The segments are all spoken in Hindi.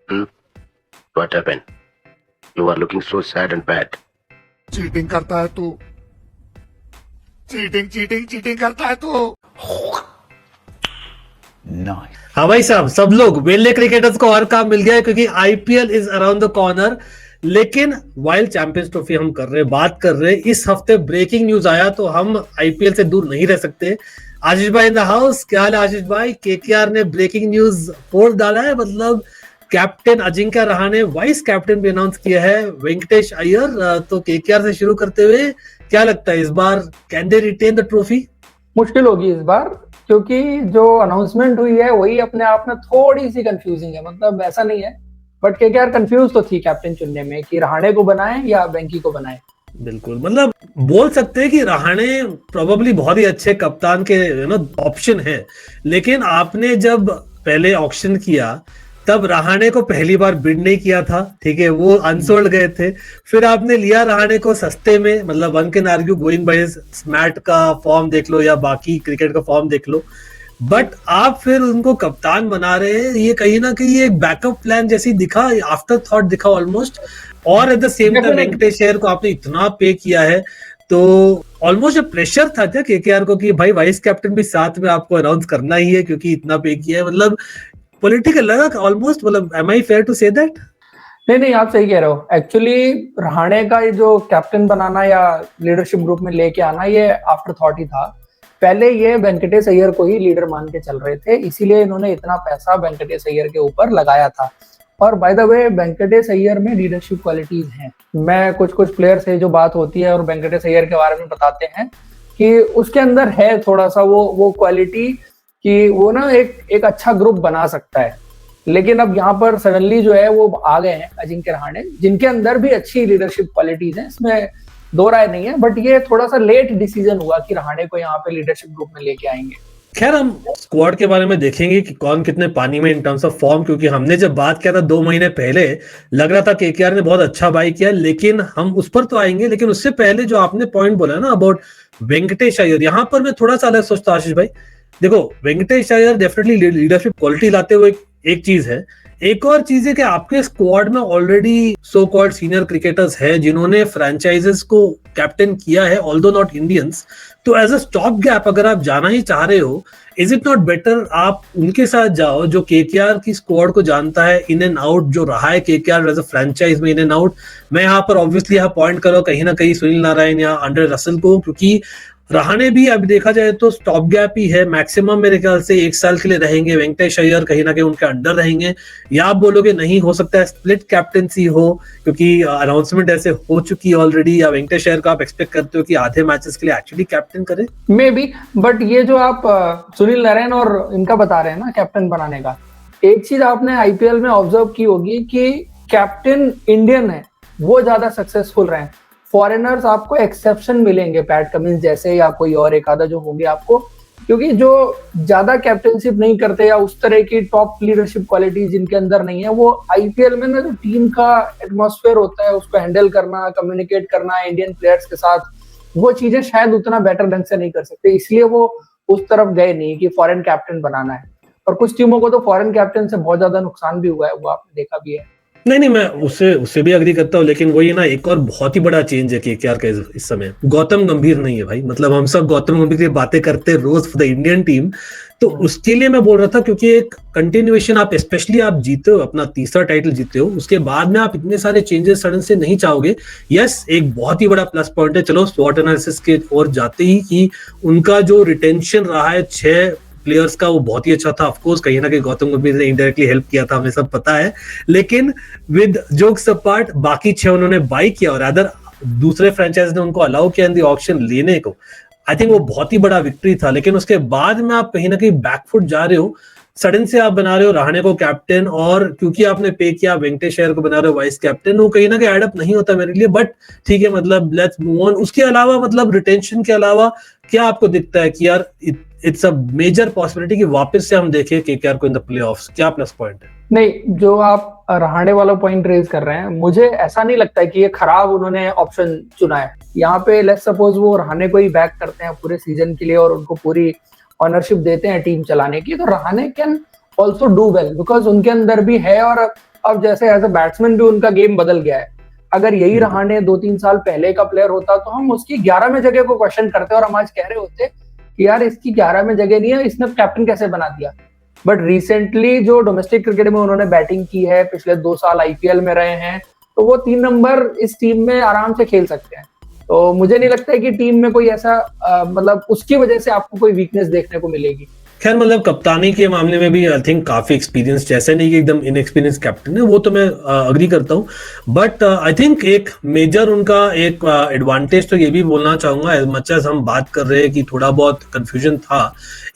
Hmm? What happened? You are looking so sad and bad. Cheating करता है तू, चीटिंग चीटिंग चीटिंग करता है तू। हाँ भाई साहब, सब लोग वेले क्रिकेटर्स को और काम मिल गया है क्योंकि IPL is around the corner. लेकिन वाइल चैंपियंस ट्रॉफी हम कर रहे बात कर रहे, इस हफ्ते ब्रेकिंग न्यूज आया तो हम आईपीएल से दूर नहीं रह सकते। आशीष भाई इन द हाउस, क्या हाल है आशीष भाई? केकेआर ने ब्रेकिंग न्यूज पोल डाला है, मतलब captain Ajinkya Rahane vice captain भी अनाउंस किया है वेंकटेश अय्यर। तो केकेआर से शुरू करते हुए क्या लगता है इस बार can they retain the trophy? मुश्किल होगी इस बार, क्योंकि जो अनाउंसमेंट हुई है वही अपने आप में थोड़ी सी कंफ्यूजिंग है। मतलब ऐसा नहीं है, बट केकेआर कंफ्यूज तो थी कैप्टन चुनने में कि रहाणे को बनाए या वेंकी को बनाए। बिल्कुल, मतलब बोल सकते हैं कि रहाणे प्रोबेबली बहुत ही अच्छे कप्तान के ऑप्शन है। लेकिन आपने जब पहले ऑक्शन किया तब रहाणे को पहली बार बिड नहीं किया था, ठीक है, वो अनसोल्ड गए थे। फिर आपने लिया रहाणे को सस्ते में, मतलब one can argue going by स्मैट का फॉर्म देख लो या बाकी क्रिकेट का फॉर्म देख लो, बट आप फिर उनको कप्तान बना रहे हैं। ये कहीं ना कहीं एक बैकअप प्लान जैसी दिखा, आफ्टर थॉट दिखा ऑलमोस्ट। और at the same time Venkatesh Iyer को आपने इतना पे किया है तो ऑलमोस्ट प्रेशर था क्या केकेआर को कि भाई वाइस कैप्टन भी साथ में आपको अनाउंस करना ही है क्योंकि इतना पे किया है? मतलब पॉलिटिकल लगा ऑलमोस्ट, मतलब am I fair to say that? नहीं, आप सही कह रहे हो। एक्चुअली रहाणे का ये जो कैप्टन बनाना या लीडरशिप ग्रुप में लेके आना, ये आफ्टर थॉट ही था। पहले ये वेंकटेश अय्यर को ही लीडर मान के चल रहे थे, इसीलिए इन्होंने इतना पैसा वेंकटेश अय्यर के ऊपर लगाया था। और by the way, Venkatesh Iyer में लीडरशिप क्वालिटीज हैं। मैं कुछ प्लेयर से जो बात होती है और वेंकटेश अय्यर के बारे में बताते हैं कि उसके अंदर है थोड़ा सा वो क्वालिटी कि वो ना एक अच्छा ग्रुप बना सकता है। लेकिन अब यहाँ पर सडनली जो है वो आ गए हैं अजिंक्य रहाणे, जिनके अंदर भी अच्छी लीडरशिप क्वालिटीज हैं, इसमें दो राय नहीं है। बट ये थोड़ा सा लेट डिसीजन हुआ कि रहाणे को यहाँ पे लीडरशिप ग्रुप में लेके आएंगे। खैर, हम स्क्वाड के बारे में देखेंगे कि कौन कितने पानी में इन टर्म्स ऑफ फॉर्म, क्योंकि हमने जब बात किया था 2 महीने पहले लग रहा था केकेआर ने बहुत अच्छा बाई किया, लेकिन हम उस पर तो आएंगे। लेकिन उससे पहले जो आपने पॉइंट बोला ना अबाउट वेंकटेश अय्यर, यहाँ पर मैं थोड़ा सा अलग सोचता हूँ आशीष भाई। देखो, Venkatesh Iyer definitely leadership quality लाते हुए एक चीज है, एक और चीज है कि आपके स्क्वाड में already so called senior cricketers हैं जिन्होंने फ्रेंचाइजेस को कैप्टन किया है, ऑल्दो नॉट इंडियंस। तो एज अ स्टॉप गैप अगर आप जाना ही चाह रहे हो, इज इट नॉट बेटर आप उनके साथ जाओ जो केकेआर की स्क्वाड को जानता है इन एंड आउट, जो रहा है केकेआर एज अ फ्रेंचाइज में इन एंड आउट। मैं यहाँ पर ऑब्वियसली यहाँ पॉइंट करो कहीं ना कहीं सुनील नारायण या आंद्रे रसल को, क्योंकि रहाणे भी अब देखा जाए तो स्टॉप गैप ही है, मैक्सिमम मेरे ख्याल से 1 साल के लिए रहेंगे। वेंकटेश अय्यर कहीं ना कहीं उनके अंडर रहेंगे, या आप बोलोगे नहीं हो सकता है स्प्लिट कैप्टनसी हो क्योंकि अनाउंसमेंट ऐसे हो चुकी है ऑलरेडी, या वेंकटेश अय्यर को आप एक्सपेक्ट करते हो कि आधे मैचेस के लिए एक्चुअली कैप्टन करे? मे बी, बट ये जो आप सुनील नारायण और इनका बता रहे हैं ना कैप्टन बनाने का, एक चीज आपने आईपीएल में ऑब्जर्व की होगी कि कैप्टन इंडियन है वो ज्यादा सक्सेसफुल रहे। फॉरेनर्स आपको एक्सेप्शन मिलेंगे, पैट कमिंस जैसे या कोई और एक आधा जो होंगे आपको, क्योंकि जो ज्यादा कैप्टनशिप नहीं करते या उस तरह की टॉप लीडरशिप क्वालिटी जिनके अंदर नहीं है, वो आईपीएल में ना जो टीम का एटमॉस्फेयर होता है उसको हैंडल करना, कम्युनिकेट करना इंडियन प्लेयर्स के साथ, वो चीजें शायद उतना बेटर ढंग से नहीं कर सकते। इसलिए वो उस तरफ गए नहीं कि फॉरेन कैप्टन बनाना है। और कुछ टीमों को तो फॉरेन कैप्टन से बहुत ज्यादा नुकसान भी हुआ है, वो आपने देखा भी है। नहीं, मैं उससे भी अग्री करता हूँ, लेकिन वही ना एक और बहुत ही बड़ा चेंज है केकेआर का इस समय, गौतम गंभीर नहीं है भाई। मतलब हम सब गौतम गंभीर की बातें करते हैं रोज फॉर द इंडियन टीम, तो उसके लिए मैं बोल रहा था क्योंकि एक कंटिन्यूएशन, आप स्पेशली आप जीते हो, अपना तीसरा टाइटल जीते हो, उसके बाद में आप इतने सारे चेंजेस सडन से नहीं चाहोगे। यस, एक बहुत ही बड़ा प्लस पॉइंट है, चलो स्वॉट एनालिसिस के ओर जाते ही, कि उनका जो रिटेंशन रहा है 6 प्लेयर्स का वो बहुत ही अच्छा था। ऑफकोर्स कहीं ना कहीं गौतम गंभीर ने इनडायरेक्टली हेल्प किया था, हमें सब पता है। लेकिन विद जोक्स अपार्ट, बाकी 6 उन्होंने बाई किया और अदर दूसरे फ्रेंचाइज ने उनको अलाउ किया इन द ऑक्शन लेने को। आई थिंक वो बहुत ही बड़ा विक्ट्री था। लेकिन उसके बाद में आप कहीं ना कहीं बैकफुट जा रहे हो, सडन से आप बना रहे हो रहाणे को कैप्टन, और क्योंकि आपने पे किया वेंकटेश अय्यर को बना रहे हो वाइस कैप्टन, वो कहीं ना कहीं एड अप नहीं होता मेरे लिए। बट ठीक है, मतलब लेट्स मूव ऑन। उसके अलावा, मतलब रिटेंशन के अलावा क्या आपको दिखता है कि यार इट्स अ मेजर पॉसिबिलिटी कि वापस से हम देखें केकेआर को इन द प्लेऑफ्स? क्या प्लस पॉइंट है? नहीं, जो आप रहाणे वाला पॉइंट रेज कर रहे हैं, मुझे ऐसा नहीं लगता है कि ये खराब उन्होंने ऑप्शन चुना है। यहाँ पे लेट्स सपोज वो रहाणे को ही बैक करते हैं पूरे सीजन के लिए और उनको पूरी ऑनरशिप देते हैं टीम चलाने की, तो Rahane can also do well because उनके अंदर भी है। और अब जैसे एज अ बैट्समैन भी उनका गेम बदल गया है। अगर यही रहाणे 2-3 साल पहले का प्लेयर होता तो हम उसकी 11वें जगह को क्वेश्चन करते और हम आज कह रहे होते कि यार इसकी 11वें जगह नहीं है, इसने कैप्टन कैसे बना दिया। बट रिसेंटली जो डोमेस्टिक क्रिकेट में उन्होंने बैटिंग की है, पिछले 2 साल आईपीएल में रहे हैं, तो वो 3 नंबर इस टीम में आराम से खेल सकते हैं। तो मुझे नहीं लगता है कि टीम में कोई ऐसा मतलब उसकी वजह से आपको कोई वीकनेस देखने को मिलेगी। खैर मतलब कप्तानी के मामले में भी आई थिंक काफी एक्सपीरियंस, जैसे नहीं कि एकदम इनएक्सपीरियंस कैप्टन है, वो तो मैं अग्री करता हूँ। बट आई थिंक एक मेजर उनका एक एडवांटेज तो ये भी बोलना चाहूंगा, एज मच एज हम बात कर रहे हैं कि थोड़ा बहुत कंफ्यूजन था,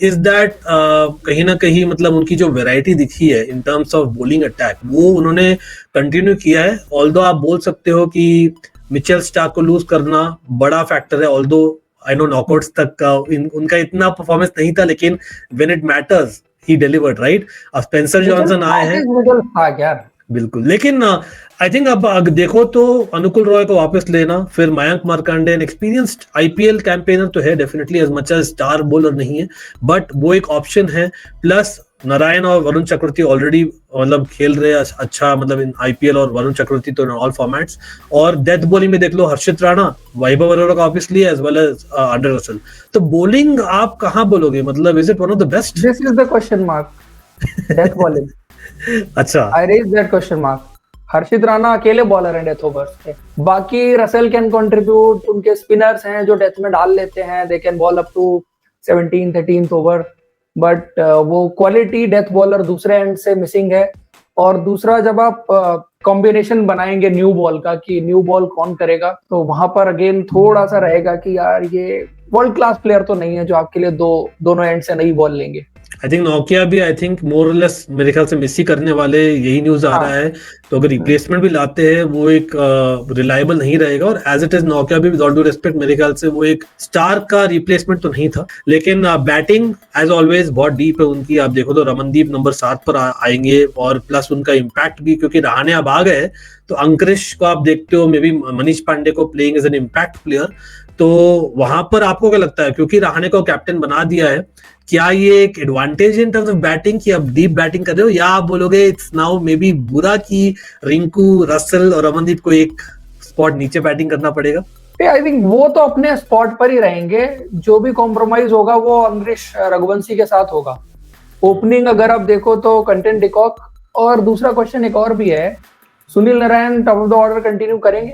इज दैट कहीं ना कहीं मतलब उनकी जो वेराइटी दिखी है in terms of bowling attack, वो उन्होंने कंटिन्यू किया है। ऑल्दो आप बोल सकते हो कि मिचेल स्टार्क को लूज करना बड़ा फैक्टर है, ऑल्दो आई नो नॉकआउट्स तक का उनका इतना परफॉर्मेंस नहीं था, लेकिन when it matters he delivered, right. अब स्पेंसर जॉनसन आए हैं बिल्कुल, लेकिन आई थिंक अब देखो तो अनुकुल रॉय को वापस लेना, फिर Mayank Markande experienced IPL campaigner तो है definitely, as much as star bowler नहीं है, बट वो एक ऑप्शन है। प्लस नारायण और वरुण चक्रवर्ती ऑलरेडी मतलब खेल रहे हैं अच्छा, मतलब इन आईपीएल, और वरुण चक्रवर्ती तो इन ऑल फॉर्मेट्स। और डेथ बॉलिंग में देख लो हर्षित राणा, वैभव अरोड़ा का obviously as well as Andre Russell. तो बॉलिंग आप कहां बोलोगे, मतलब is it one of the best? This is the question mark, death bowling. अच्छा, I raise that question mark. Harshit Rana अकेले बॉलर हैं डेथ ओवर्स के, बाकी रसेल कैन कंट्रीब्यूट, उनके स्पिनर्स हैं जो डेथ में डाल लेते हैं, दे can bowl up to 17th-13th over, but वो क्वालिटी डेथ बॉलर दूसरे एंड से मिसिंग है। और दूसरा, जब आप कॉम्बिनेशन बनाएंगे न्यू बॉल का कि न्यू बॉल कौन करेगा, तो वहां पर अगेन थोड़ा सा रहेगा कि यार ये वर्ल्ड क्लास प्लेयर तो नहीं है जो आपके लिए दोनों एंड से नई बॉल लेंगे। आई थिंक नोकिया भी आई थिंक मोर और लेस मेरे ख्याल से मिस ही करने वाले, यही न्यूज आ रहा है। तो अगर रिप्लेसमेंट भी लाते हैं वो एक रिलायबल नहीं रहेगा, और एज इट इज नोकिया भी विद ऑल ड्यू रिस्पेक्ट मेरे ख्याल से वो एक स्टार का रिप्लेसमेंट तो नहीं था। लेकिन बैटिंग एज ऑलवेज बहुत डीप है उनकी, आप देखो तो रमनदीप नंबर 7 पर आएंगे, और प्लस उनका इम्पैक्ट भी, क्योंकि रहाणे अब आ गए तो अंकुरिश को आप देखते हो, मे बी मनीष पांडे को playing as an impact player. तो वहां पर आपको क्या लगता है, क्योंकि रहाणे को कैप्टन बना दिया है, क्या ये एक advantage in terms of batting कि आप डीप बैटिंग कर रहे हो, या आप बोलोगे इट्स नाउ मे बी बुरा कि रिंकू, रसेल और रमनदीप को एक स्पॉट नीचे बैटिंग करना पड़ेगा? आई थिंक वो तो अपने स्पॉट पर ही रहेंगे, जो भी कॉम्प्रोमाइज होगा वो अंकुरिश रघुवंशी के साथ होगा। ओपनिंग अगर आप देखो तो कंटेंट डिकॉक, और दूसरा क्वेश्चन एक और भी है, Sunil Narayan top of the order continue करेंगे?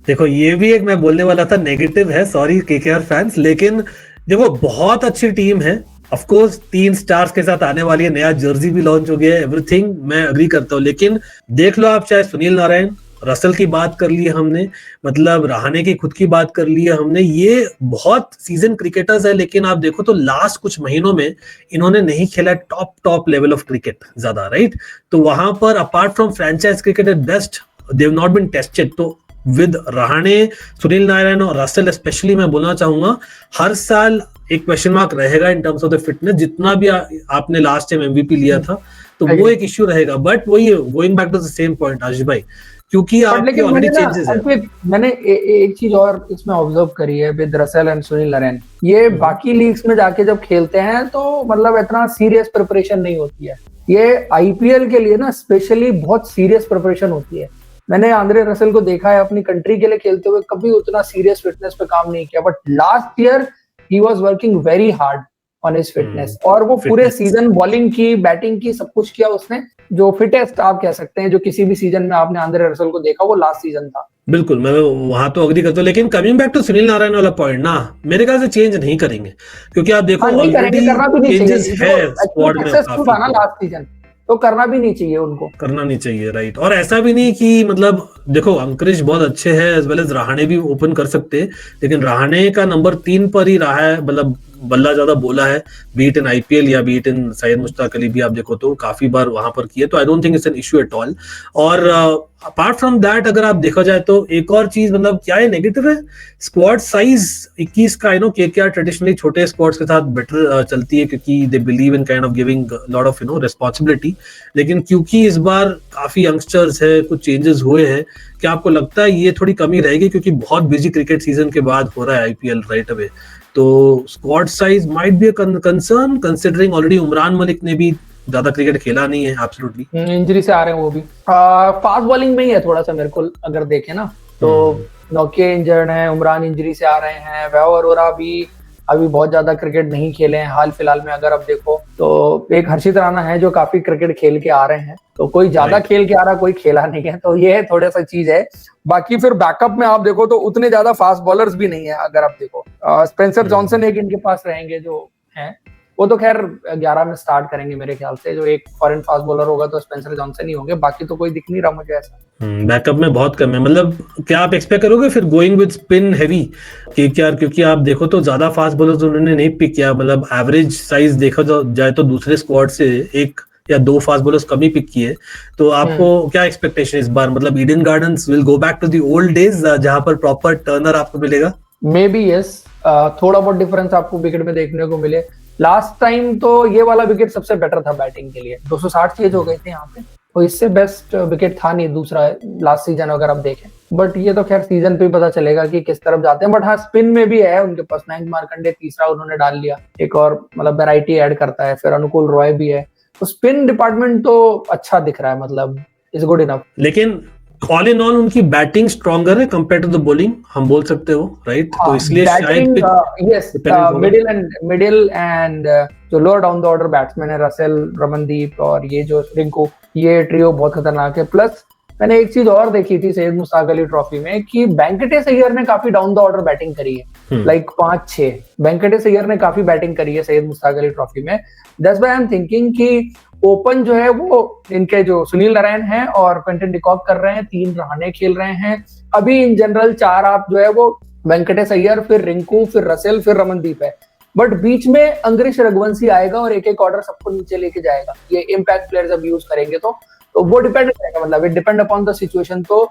देखो ये भी एक मैं बोलने वाला था नेगेटिव है, सॉरी केकेआर फैंस, लेकिन देखो बहुत अच्छी टीम है, ऑफ कोर्स 3 स्टार्स के साथ आने वाली है, नया जर्सी भी लॉन्च हो गया है, एवरीथिंग मैं अग्री करता हूँ। लेकिन देख लो आप, चाहे सुनील नारायण, रसेल की बात कर ली हमने, मतलब रहाणे की खुद की बात कर ली है हमने, ये बहुत सीजन क्रिकेटर्स है, लेकिन आप देखो तो लास्ट कुछ महीनों में इन्होंने नहीं खेला टॉप लेवल ऑफ क्रिकेट ज्यादा, राइट। तो वहां पर apart from franchise cricket at best they have not been tested. तो विद रहाणे, सुनील नारायण और रसेल स्पेशली मैं बोलना चाहूंगा, हर साल एक क्वेश्चन मार्क रहेगा in terms of the fitness, जितना भी आपने लास्ट टाइम एमवीपी लिया था, तो वो एक इश्यू रहेगा। बट वही going back to the same point Ashish भाई, क्योंकि आपके ऑलरेडी चेंजेस है। मैंने एक चीज और इसमें ऑब्जर्व करी है with Russell and Sunil Narayan, ये बाकी लीग्स में जाके जब खेलते हैं तो मतलब इतना सीरियस प्रिपरेशन नहीं होती है, ये आईपीएल के लिए ना स्पेशली बहुत सीरियस प्रिपरेशन होती है। मैंने आंद्रे रसेल को देखा है अपनी कंट्री के लिए खेलते हुए, कभी उतना सीरियस फिटनेस पे काम नहीं किया, but last year he was working very hard on his fitness, और वो पूरे सीजन बॉलिंग की, बैटिंग की, सब कुछ किया उसने। जो फिटेस्ट आप कह सकते हैं जो किसी भी सीजन में आपने आंद्रे रसेल को देखा, वो लास्ट सीजन था। बिल्कुल, मैं वहां तो अग्री करता हूँ, लेकिन coming back to Sunil Narine वाला पॉइंट ना, मेरे ख्याल से चेंज नहीं करेंगे, क्योंकि आप देखो ऑलरेडी चेंजेस है स्क्वाड में, लास्ट सीजन तो करना भी नहीं चाहिए, उनको करना नहीं चाहिए, राइट। और ऐसा भी नहीं कि मतलब देखो अंकुरिश बहुत अच्छे हैं, एज वेल एज रहाणे भी ओपन कर सकते हैं, लेकिन रहाणे का नंबर 3 पर ही रहा है, मतलब बल्ला ज्यादा बोला है, बीट इन आईपीएल या बीट इन सैयद मुश्ताक अली भी आप देखो तो काफी बार वहां पर किए, तो I don't think it's an issue at all. और अपार्ट फ्रॉम दैट अगर आप देखा जाए तो एक और चीज, मतलब क्या है नेगेटिव है, स्क्वाड साइज 21 का। आई नो केकेआर ट्रेडिशनली छोटे स्क्वाड्स के साथ बेटर चलती है, क्योंकि they believe in kind of giving lot of responsibility, लेकिन क्योंकि इस बार काफी यंगस्टर्स है, कुछ चेंजेस हुए हैं, क्या आपको लगता है ये थोड़ी कमी रहेगी, क्योंकि बहुत बिजी क्रिकेट सीजन के बाद हो रहा है आईपीएल राइट अवे, तो squad size might be a concern, considering already Umran Malik ने भी ज्यादा क्रिकेट खेला नहीं है एब्सोल्युटली। इंजरी से आ रहे हैं वो भी। फास्ट बॉलिंग में ही है थोड़ा सा मेरे को अगर देखें ना तो नोकिया इंजर्ड है, उमरान इंजरी से आ रहे हैं, वैभव अरोरा भी अभी बहुत ज्यादा क्रिकेट नहीं खेले हैं हाल फिलहाल में। अगर अब देखो तो एक हर्षित राणा है जो काफी क्रिकेट खेल के आ रहे हैं, तो कोई ज्यादा खेल के आ रहा, कोई खेला नहीं है, तो ये थोड़ा सा चीज है। बाकी फिर बैकअप में आप देखो तो उतने ज्यादा फास्ट बॉलर्स भी नहीं है। अगर आप देखो स्पेंसर जॉनसन एक इनके पास रहेंगे जो है, वो तो खैर 11 में स्टार्ट करेंगे मेरे ख्याल से। जो एक फॉरेन फास्ट बॉलर होगा तो स्पेंसर जॉनसन ही होंगे, बाकी तो कोई दिख नहीं रहा मुझे ऐसा। बैकअप में बहुत कम है। मतलब क्या आप एक्सपेक्ट करोगे फिर going with spin heavy KKR, क्योंकि आप देखो तो ज्यादा फास्ट बॉलर्स उन्होंने नहीं पिक किया, मतलब एवरेज साइज देखा जाए तो दूसरे स्क्वाड से एक या दो फास्ट बॉलर्स कम ही पिक किए। तो आपको क्या एक्सपेक्टेशन इस बार, मतलब Eden Gardens will go back to the old days जहां पर प्रॉपर टर्नर आपको मिलेगा? मे बी यस, थोड़ा बहुत डिफरेंस आपको विकेट में देखने को मिले। लास्ट टाइम तो ये वाला विकेट सबसे बेटर था बैटिंग के लिए, 260 चेज हो गए थे यहाँ पे, तो इससे बेस्ट विकेट था नहीं दूसरा लास्ट सीजन अगर आप देखें। बट ये तो खैर सीजन पे ही पता चलेगा कि किस तरफ जाते हैं। बट हाँ, स्पिन में भी है उनके पास मयंक मार्कंडे, तीसरा उन्होंने डाल लिया, एक और मतलब वैरायटी ऐड करता है। फिर अनुकूल रॉय भी है, तो स्पिन डिपार्टमेंट तो अच्छा दिख रहा है, मतलब इज गुड इनफ। लेकिन ऑल इन ऑल उनकी बैटिंग स्ट्रॉन्गर है कंपेयर टू द बॉलिंग, हम बोल सकते हो राइट? तो इसलिए शायद यस, मिडिल एंड जो lower down the order batsman है, रसेल, रमनदीप और ये जो रिंकू, ये ट्रियो बहुत खतरनाक है। प्लस मैंने एक चीज और देखी थी सैयद मुश्ताक अली ट्रॉफी में कि वेंकटेश अय्यर ने काफी डाउन द ऑर्डर बैटिंग करी है, लाइक 5-6 वेंकटेश अय्यर ने काफी बैटिंग करी है सैयद मुश्ताक अली ट्रॉफी में। That's why I am thinking कि ओपन जो है वो इनके जो सुनील नारायण हैं और क्विंटन डिकॉक कर रहे हैं, 3 रहाणे खेल रहे हैं अभी। इन जनरल 4 आप जो है वो वेंकटेश अय्यर, फिर रिंकू, फिर रसेल, फिर रमनदीप है। बट बीच में अंग्रेश रघुवंशी आएगा और एक एक ऑर्डर सबको नीचे लेके जाएगा। ये इम्पैक्ट प्लेयर्स अब यूज करेंगे तो वो डिपेंड करेगा, मतलब it depend upon the situation. तो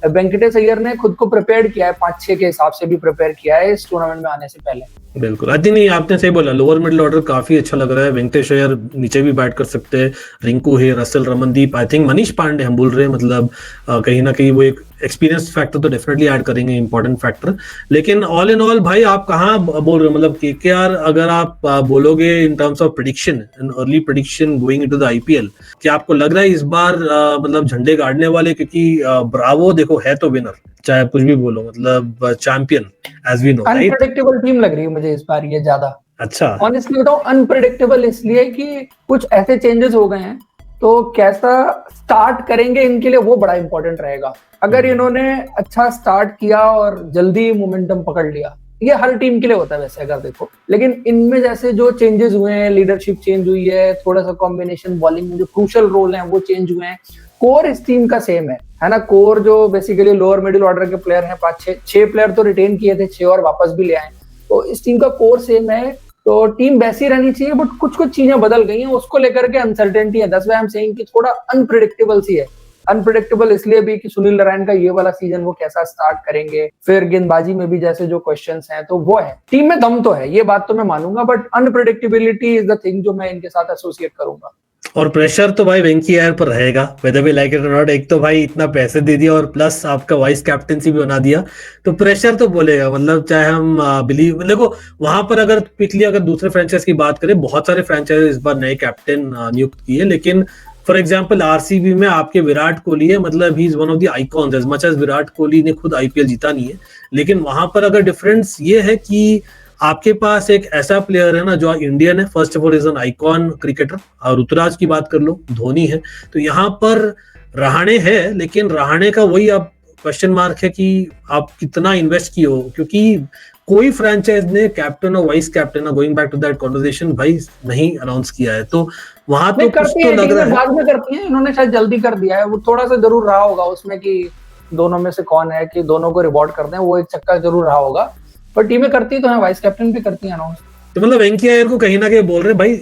वेंकटेश अय्यर ने खुद को प्रिपेयर किया है, 5-6 के हिसाब से भी प्रिपेयर किया है इस टूर्नामेंट में आने से पहले। बिल्कुल, आई थिंक नहीं, आपने सही बोला, लोअर मिडिल ऑर्डर काफी अच्छा लग रहा है। वेंकटेश अय्यर नीचे भी बैट कर सकते हैं, रिंकू है, Russell, Ramandeep, I think Manish Pandey हम बोल रहे हैं, मतलब कहीं ना कहीं वो एक एक्सपीरियंस फैक्टर तो डेफिनेटली ऐड करेंगे, इंपॉर्टेंट फैक्टर। लेकिन ऑल इन ऑल भाई आप कहाँ बोल रहे हो, मतलब केकेआर अगर आप बोलोगे in terms of prediction, early prediction going into the IPL, क्या आपको लग रहा है इस बार मतलब झंडे गाड़ने वाले? क्योंकि ब्रावो देखो है तो विनर, चाहे आप कुछ भी बोलो, मतलब champion as we know, right? Unpredictable team लग रही है मुझे इस बार ये ज्यादा। अच्छा, ऑनेस्टली बताओ, अनप्रेडिक्टेबल इसलिए कि कुछ ऐसे चेंजेस हो गए हैं, तो कैसा स्टार्ट करेंगे इनके लिए वो बड़ा इंपॉर्टेंट रहेगा। अगर इन्होंने अच्छा स्टार्ट किया और जल्दी मोमेंटम पकड़ लिया, ये हर टीम के लिए होता है वैसे अगर देखो, लेकिन इनमें जैसे जो चेंजेस हुए हैं, लीडरशिप चेंज हुई है, थोड़ा सा कॉम्बिनेशन बॉलिंग में जो क्रूशियल रोल है वो चेंज हुए हैं, कोर इस टीम का सेम है ना। कोर जो बेसिकली लोअर मिडिल ऑर्डर के प्लेयर हैं, 5-6 प्लेयर तो रिटेन किए थे, 6 और वापस भी ले आए, तो इस टीम का कोर सेम है। तो टीम वैसी रहनी चाहिए, बट कुछ कुछ चीजें बदल गई हैं, उसको लेकर के अनसर्टेनिटी है। That's why I am saying कि थोड़ा अनप्रेडिक्टेबल सी है। अनप्रेडिक्टेबल इसलिए भी कि सुनील नारायण का ये वाला सीजन वो कैसा स्टार्ट करेंगे, फिर गेंदबाजी में भी जैसे जो क्वेश्चंस हैं, तो वो है। टीम में दम तो है, ये बात तो मैं मानूंगा, but unpredictability is the thing जो मैं इनके साथ एसोसिएट करूंगा। और प्रेशर तो भाई वेंकी अय्यर पर रहेगा, वेदर वी लाइक इट और नॉट। एक तो भाई इतना पैसे दे दिया और प्लस आपका वाइस कैप्टनसी भी बना दिया, तो प्रेशर तो बोलेगा, मतलब चाहे हम बिलीव, देखो वहां पर अगर पिछली अगर दूसरे फ्रेंचाइज की बात करें, बहुत सारे फ्रेंचाइज इस बार नए कैप्टन नियुक्त किए, लेकिन फॉर एग्जाम्पल आरसीबी में आपके विराट कोहली है, मतलब he is one of the icons, as much as Virat Kohli ने खुद आईपीएल जीता नहीं है, लेकिन वहां पर अगर डिफरेंस ये है कि आपके पास एक ऐसा प्लेयर है ना जो इंडियन है, first of all is an icon cricketer, और ऋतुराज की बात कर लो, धोनी है, तो यहाँ पर रहाणे है, लेकिन रहाणे का वही अब क्वेश्चन मार्क है कि आप कितना इन्वेस्ट किए हो, क्योंकि कोई फ्रेंचाइज ने कैप्टन और vice captain, going back to that conversation, भाई नहीं अनाउंस किया है, तो वहां तो कुछ तो लग रहा है बाद में करती है, इन्होंने शायद जल्दी कर दिया है, वो थोड़ा सा जरूर रहा होगा उसमें कि दोनों में से कौन है, कि दोनों को रिवॉर्ड करते हैं, वो एक चक्का जरूर रहा होगा, पर टीमें करती तो है, वाइस कैप्टन भी करती है अनाउंस। तो मतलब वेंकी अय्यर को कहीं ना कहीं बोल रहे भाई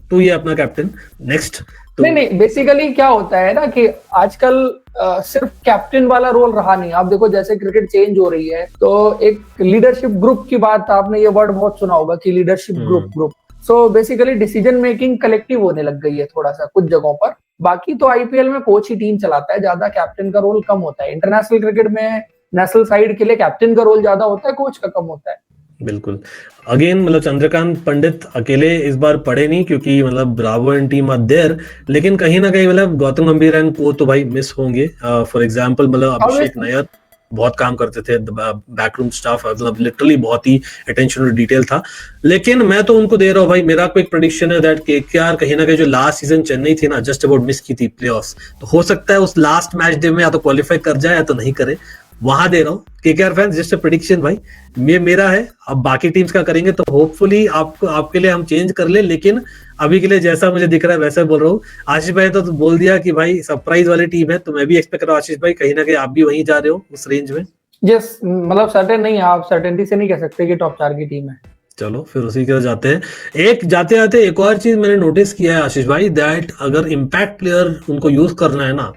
तू ये अपना कैप्टन नेक्स्ट, तो नहीं, बेसिकली क्या होता है ना कि आजकल सिर्फ कैप्टन वाला रोल रहा नहीं। आप देखो जैसे क्रिकेट चेंज हो रही है, तो एक लीडरशिप ग्रुप की बात, आपने ये वर्ड बहुत सुना होगा कि leadership group. So basically decision making collective होने लग गई है थोड़ा सा कुछ जगहों पर। बाकी तो आईपीएल में कोच ही टीम चलाता है, ज्यादा कैप्टन का रोल कम होता है। इंटरनेशनल क्रिकेट में नेशनल साइड के लिए कैप्टन का रोल ज्यादा होता है, कोच का कम होता है। बिल्कुल। अगेन मतलब चंद्रकांत पंडित अकेले इस बार पड़े नहीं, क्योंकि मतलब Bravo and team are there, लेकिन कहीं ना कहीं मतलब गौतम गंभीर एंड को तो भाई मिस होंगे। फॉर एग्जांपल मतलब अभिषेक नायर बहुत काम करते थे, बैकरूम स्टाफ मतलब लिटरली बहुत ही अटेंशन और डिटेल था, लेकिन मैं तो उनको दे रहा हूँ भाई। मेरा कोई प्रेडिक्शन है दैट केकेआर कहीं ना कहीं जो लास्ट सीजन चेन्नई थी ना, जस्ट अबाउट मिस की थी प्लेऑफ्स, तो हो सकता है उस लास्ट मैच डे में या तो क्वालिफाई कर जाए या तो नहीं करे, वहां दे रहा हूँ। KKR fans just a prediction भाई, ये मेरा है। अब बाकी टीम्स का करेंगे तो होपफुली आपको आपके लिए हम चेंज कर ले, लेकिन अभी के लिए जैसा मुझे दिख रहा है वैसा बोल रहा हूँ। आशीष भाई तो बोल दिया कि भाई सरप्राइज वाली टीम है, तो मैं भी एक्सपेक्ट कर रहा हूँ आशीष भाई कहीं ना कहीं आप भी वहीं जा रहे हो उस रेंज में। यस, मतलब सर्टेन नहीं, आप सर्टेनिटी से नहीं कह सकते कि टॉप 4 की टीम है। चलो फिर उसी के जाते हैं। एक जाते जाते एक और चीज मैंने नोटिस किया है आशीष भाई, दैट अगर इम्पैक्ट प्लेयर उनको यूज करना है ना,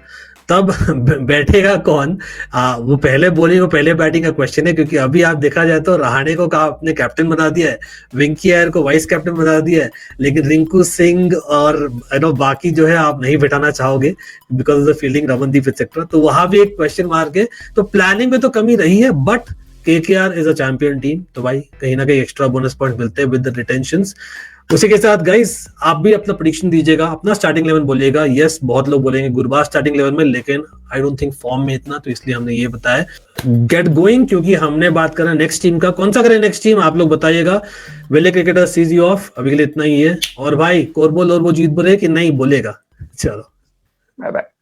तब बैठेगा कौन? वो पहले बॉलिंग और पहले बैटिंग का क्वेश्चन है, क्योंकि अभी आप देखा जाए तो रहाणे को आपने कैप्टन बना दिया है, वेंकी अय्यर को वाइस कैप्टन बना दिया है, लेकिन रिंकू सिंह और बाकी जो है आप नहीं बिठाना चाहोगे because of the fielding, Ramandeep etcetera, तो वहां भी एक क्वेश्चन मार्क है। तो प्लानिंग में तो कमी रही है, but KKR is a champion team, तो भाई कहीं ना कहीं एक्स्ट्रा बोनस पॉइंट मिलते हैं विद द रिटेंशंस। उसी के साथ गाइस आप भी अपना प्रेडिक्शन दीजिएगा, अपना स्टार्टिंग 11 बोलिएगा। यस, बहुत लोग बोलेंगे गुरबाज स्टार्टिंग 11 में, लेकिन आई डोंट थिंक फॉर्म में इतना, तो इसलिए हमने ये बताया गेट गोइंग, क्योंकि हमने बात करा नेक्स्ट टीम का। कौन सा करें नेक्स्ट टीम आप लोग बताइएगा। वेले क्रिकेटर सीज यू ऑफ, अभी के लिए इतना ही है। और भाई कोरबो लोरबो जीत बोले कि नहीं बोलेगा? चलो बाय बाय।